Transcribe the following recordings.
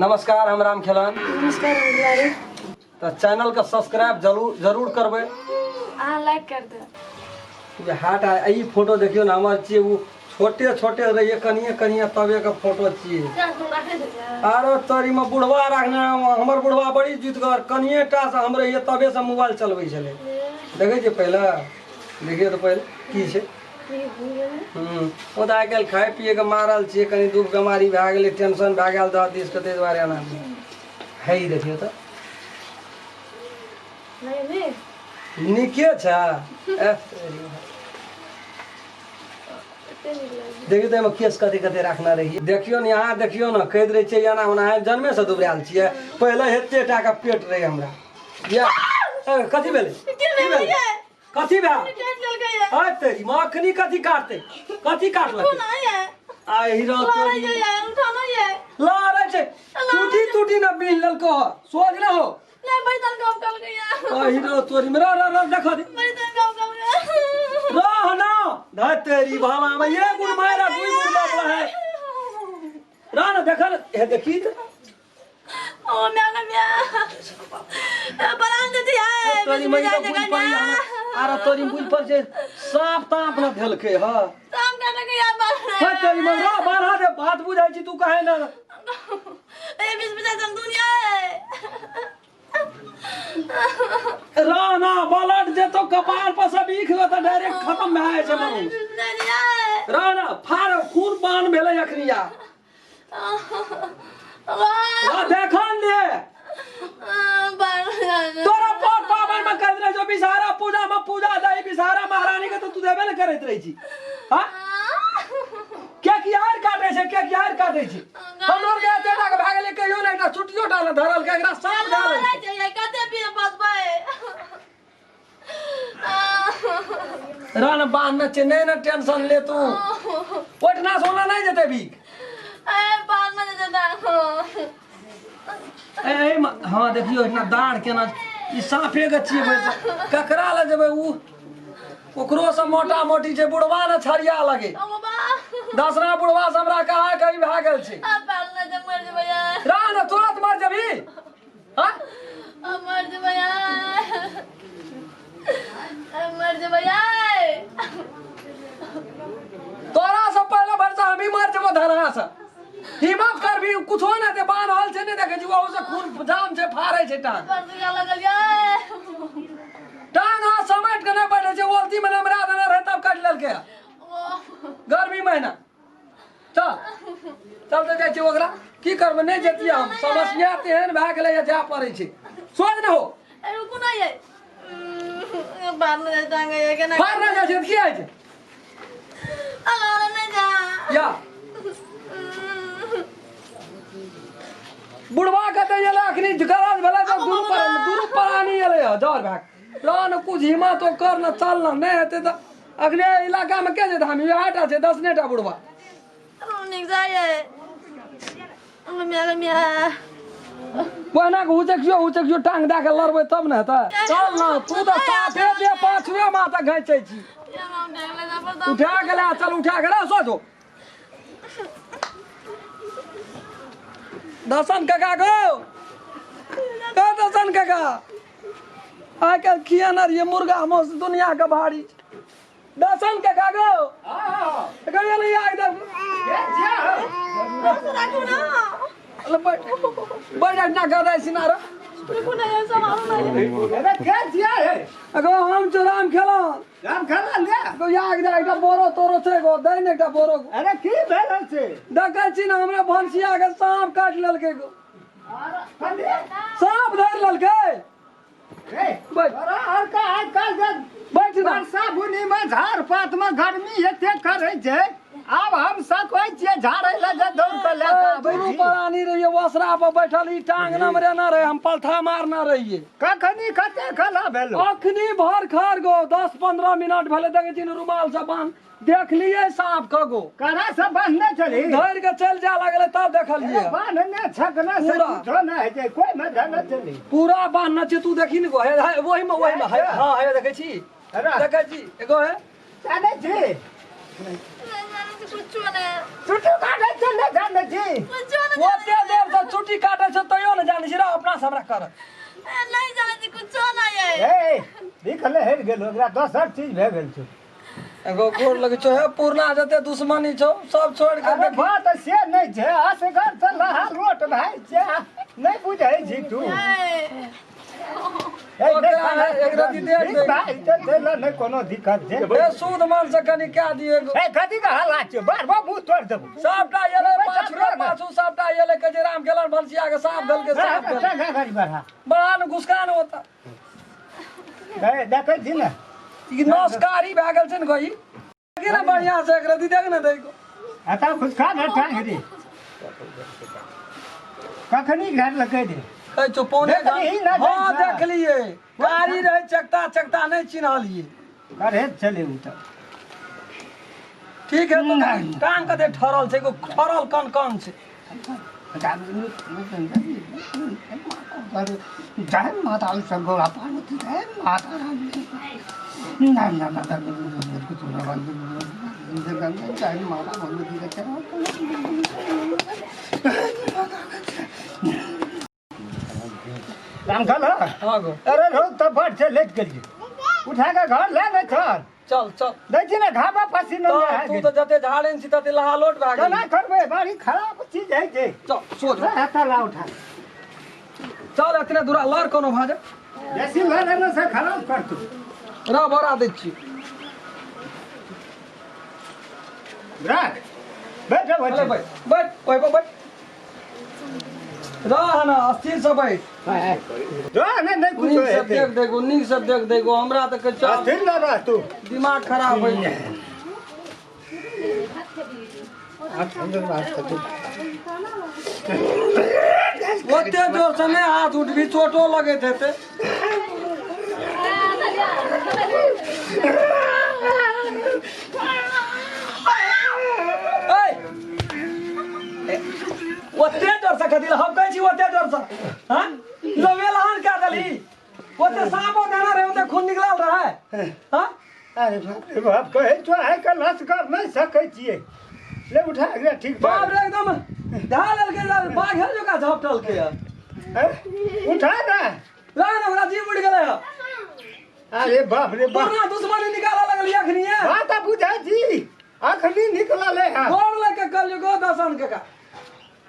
नमस्कार, हम राम खेलान। नमस्कार। तो चैनल का सब्सक्राइब जरूर करबे। लाइक कर दे। हाट आई फोटो देखियो ना, हमारे चाहिए वो छोटे छोटे रहिए कनिए तबे का फोटो चाहिए। अरे तोरी में बुढ़वा रखना, हमर बुढ़वा बड़ी जितगर कनिए टा से हम रहिए तबे से मोबाइल चलबै छले। देखे छे पहले, देखिए तो पहले की छे। वो तो आजकल खाए पिए के मारल छे, कनी दुख बीमारी भए गेलै, टेंशन भए गेल दस दिस के, दुआरे एना है। ही देखियो तो नीके छे। देखियो तो एमे केस कते कते रखना रही। देखियो न यहाँ, देखियो न कह रहे छे एना ओना है, जन्मे से दुबराल छिए। पहले हेते टा के पेट रहे हमरा। या कथी भेलै? कथी भेल? हाय तेरी मां अखनी कथी काटते? कथी काटलकै? आ हीरो तोरी ला रे छे। टूटी न बिल ललको सोच न हो। नहीं बड़ी तन काम कर गया। आ हीरो तोरी मेरा देखो दे। बड़ी तन काम कर गया। रह ना ध तेरी भाला में ये गुड़ मारा दुई गुड़ बाबला है। रह ना देखी त ओ मैं बरान दे है। तोरी मैया बुझ पड़ी हम। आरा तोरी बुझ पर से सांप ताप न धेलके ह। काम कर गया बाल। हाय तेरी मां रा बारहा दे बात बुझाई छी तू काहे ना। ए बीच जन दुनिया है। राना बलट जे तो कपाल पर से बीख त डायरेक्ट खत्म भए छै मनु। राना फार खून पान भेलै अखनिया। ला देखन दे। तोरा पोट पावन में करत रहे जो बिसारा पूजा में पूजा दई बिसारा महारानी के तो तू देबे न करत रही छी। हां क्या कियार काटे छै हम लोग के तेरा के भागे ले कहियो ना, एकटा छुटियो डाल धरल के एकरा सांप डाल कते भी बस भाई। रान बांध न छै, नहीं न टेंशन ले तू। ओठना सोना नहीं जते भी। ए बाल में जदा। ए हां देखियो इतना दाढ़ केना ई सांपे के छिए भाई। ककरा ले जेबे उ ओकरो से मोटा मोटी छै, बुढ़वा न छरिया लगे। ओ बाबा दसरा बुढ़वा से हमरा कहा कहीं भाग गेल छै। आ बाल में जब मर जबे यार। रान तुरंत मर जबी। हां मर जबे यार। मर जबे यार। तोरा से पहले भरसा हम ही मर जबो धरा से। हिम्मत कर भी कुछ हो ना दे बान हल से नहीं देखे जी वो से खून जाम से फाड़े छै टांग। पर दुनिया लगल यार। टांग हाथ समेट के नहीं बैठे छै, ओल्ती में हमरा देना रहे तब काट लेल के। गर्मी महीना चल तो जाय छी ओकरा की करबे, नहीं जतिया हम। समस्या तेहन भए गेलै या जा पड़ै छै। सोच न हो। ए रुकू ना ये। बाल में जाएंगे ये के ना। फाड़ ना जा छै की आइ छै। अलारा नहीं जा। या बुढ़वा कहते ये अखनी गरज भेलै त दूर परानी एले ह जर भाग। लान कुछ हिम्मत तो कर न, चल न, नहीं हेते त अगले इलाका में के जेत हम। ये आटा छै 10 टा बुढ़वा। निक जाए। मिया बहना के उचकियो टांग दे के लड़बै तब न हेतै। चल न तू त साफे दे पाछुए माथा घैचै छी। उठा के ला, चल उठा के ला सोचो। दर्शन काका गो दर्शन काका आइ कल किया न ये मुर्गा मोस दुनिया के भारी। दर्शन काका गो कहियो नहीं आ इधर। राखू ना। अरे बैठ ना गदा सिनारा। रुकू ना ये सब आरो ना। अरे क्या जिया है? अगो हम तो राम खेला ले। गो याग जा एकटा बोरो तोरो छै गो दैन एकटा बोरो। अरे की भेल छै? देखै छी न हमरा भंसिया के सांप काट लेलकै गो। अरे सांप धर लेलकै। बैठ और का आजकल बैठ ना। वर्षा बुनी में झाड़ पात में गर्मी एते करे छै। अब हम सकबै छियै झाड़ै लगे दौड़ के लेके दुनू परानी रहिए वसरा पर बैठल, ई टांग न मरेना रहे, हम पलथा मारना रहिए। कखनी कते खला भेल? अखनी भर खर गो 10-15 मिनट भेले देखे छी रुमाल से बांध देख लिए सांप का गो। करा से बांधने चली धर के चल जा लगले तब देखलिए। बांधने छकना से कुछो ना है कोई में धरना चली। पूरा बांधना छै तू देखी न गो है वही में है। हां है देखे छी। अरे देखे छी एगो है जाने छी छी कुछो नहीं छुट्टी काटे छै नै जाने छी कुछो नहीं ओते देर से छुट्टी काटे छ तइयो न जाने छी रे अपना से हमरा कर नहीं जाने छी कुछो नहीं है ए निकले हेर गेल ओकरा दोसर चीज भे गेल छै एगो गोर लगे छो है पूर्णा जते दुश्मनी छो सब छोड़ के अरे बात से नै छै असगर से लहा रोट भाई छै नै बुझै छी तू एक रति देख दे भाई तो चला नै कोनो दिक्कत छै ए सूद मन से कनी क्या दिए ए कथि का हल्ला छै बार बार मुंह तोड़ देबो सबटा येले पाछू सबटा येले के जे राम केलन भलसिया के साफ दल के साफ दल का गाड़ी बढ़ा बड़ा न घुसकान होता ए देखै छी ना ई नमस्कारी भए गेल छै न गई के ना बढ़िया से एक रति देख न दैको आता घुसका न ठांग रे कखनी घर लगे दे कहै छो पौने देखली ना हां जाइछा। देख लिए गाड़ी रहे चकता नहीं चिन्हलिए अरे चले उतर ठीक है तो टांग के दे ठरल छै एगो ठरल कन छै जय माता सब गोला पार्वती जय माता रानी ना ना ना जय माता भगवती के राम खल हां गो अरे रोज तो बड़ से लेट गेलिए उठा के घर ले न चल चल देखी ना घामा पसीना तो में तू तो जते झाड़े छी तते लहा लोट भए गेल ना करबे बड़ी खराब चीज है जे चल सोच हाथा ला उठा चल इतने दूरा लड़ कोनो भाजे जैसी लड़ने से खराब कर तू रा भरा दै छी रख बैठ अरे बैठ बैठ ओइ पर बैठ रह ना अस्थिर से बैठ जो नहीं नहीं कुछ नीक से है देख देखो नीक से देख देखो हमरा त के चल अस्थिर ना रह तू दिमाग खराब हो जाए ओते जोर से नहीं हाथ उठ भी चोटो लगे थे ओते जोर से कदिल हम कहै छी ओते जोर से हां लवेल हान का दली ओते सांपो दाना रहे ओते खून निकलल रहे हां अरे बाप कहे तो है कल हंस कर नहीं सकै छिए ले उठा के ठीक बाप रे एकदम ढाल के बाघ है जो का झपटल के उठा ना ला ना हमरा जीव उड़ गेलै अरे बाप रे बाप पूरा दुश्मनी निकाला लगली अखनी है बात बुझा जी अखनी निकला ले हां गोर लेके कल गो दर्शन के का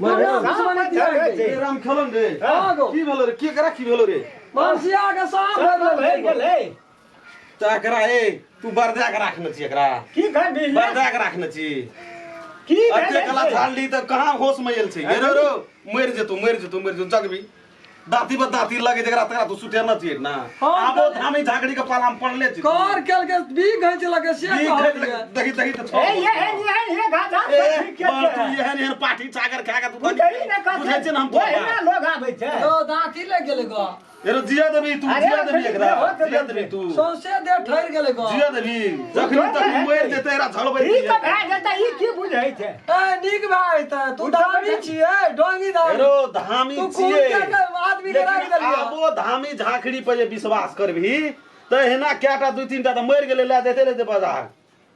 पूरा दुश्मनी तिया राम खेलन रे हां गो की भेलो रे की करा की भेलो रे मानसिया के साथ ले गेले ताकरा ए तू बरदा के राखने छी एकरा की कर दी बरदा के राखने छी की अते कला झाड़ली त कहां होश में आइल छी रे रो मर जेतू जगबी दाती पर दाती लगे जकरा तकरा तू सुटे न छी ना हाँ, आबो धामी झाकड़ी के पाला में पड़ले छी कार केल के भी घैच लगे से दही दही त ए ये गाजा बाल तू एहन पाठी चाकर खा के तू बुझै ना का बुझै छी न हम ओए ना लोग आबै छै ओ दांती ले गेले गो एरो जिया देबी तू अरे, जिया देबी एकरा जिया देबी तू सौंसे दे ठहर गेले गो जिया देबी जखनी तक मर जेते एरा झड़बै ई तो भए जेता ई की बुझै छै ए नीक भाई त तू धामी छिए डोंगी धामी एरो धामी तू खून छिए के आदमी के राख देलिए आबो धामी झाखड़ी पर जे विश्वास करबी त एहना केटा दू तीन टा त मर गेले ला देते ले बाजार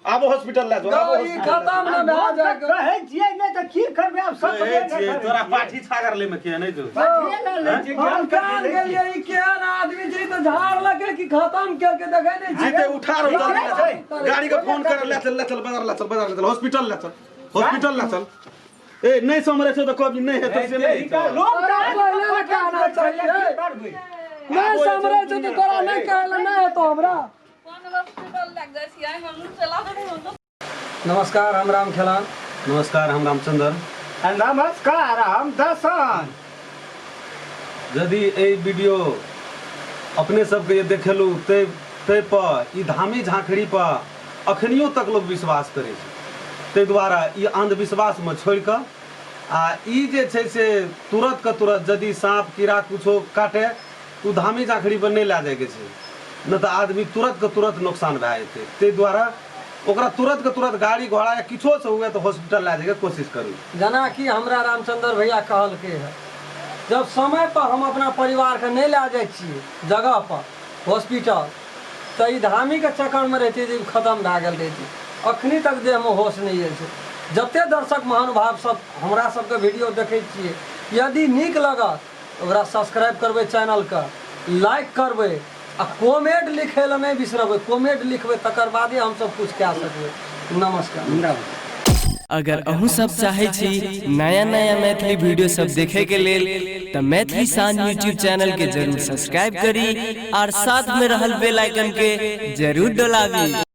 आबो हॉस्पिटल ला जो आबो गो ई खत्म न भए जाए कहै छियै नै त की करबै अब सब ए छिए तोरा पाठी छागर ले में के नै जो पाठी ना ले छै हम कान गेलिए ई केहन आदमी छै त झाड़ लगे कि खत्म केल के देखै नै जीते उठा रो जल्दी गाड़ी के फोन कर ले चल बाजार ले चल हॉस्पिटल ले चल ए नहीं समरे छ त कभी नहीं है तो से नहीं लोग पहले बताना चाहिए नहीं समझे तो तोरा नहीं कहला नहीं है तो हमरा कौन हॉस्पिटल लग जाए छी आई हम चला दे नमस्कार हम राम खेलान नमस्कार हम रामचंद्र नमस्कार हम दर्शन यदि ए वीडियो अपने सबके ये देखेलू ते पर ई धामी झाँखड़ी पर अखनियो तक लोग विश्वास करे छै ताहि दुआरे ई अंधविश्वास में छोड़ कऽ आ ई जे छै से तुरंत के तुरंत यदि सांप कीड़ा कुछो काटे तो धामी झाँखड़ी पर नहीं ला जाए के छै न तो आदमी तुरंत के तुरंत नुकसान भए जेतै ताहि दुआरे ओकरा तुरंत के तुरंत गाड़ी घोड़ा या किछो से हुए तो हॉस्पिटल ला जाए के कोशिश करू जना कि हमरा रामचंद्र भैया कहलके है जब समय पर हम अपना परिवार के नहीं ला जाए छियै जगह पर हॉस्पिटल तो ई धामी के चक्कर में रहती खत्म भए गेल रहती अखनी तक देह में होश नहीं है छै जते दर्शक महानुभाव सब हमरा सबके वीडियो देखै छियै, यदि नीक लागत ओकरा सब्सक्राइब करबै चैनल के, लाइक करबै आ कमेंट लिखै लए नहि बिसरबै। कमेंट लिखबै तकर बादे हम सब कुछ कए सकबै। नमस्कार। अगर अहूँ सब चाहे छी नया नया मैथिली वीडियो सब देखे के लेल तो मैथिली शान यूट्यूब चैनल के जरूर सब्सक्राइब करी और साथ में रहल बेल आइकन के जरूर दबावी।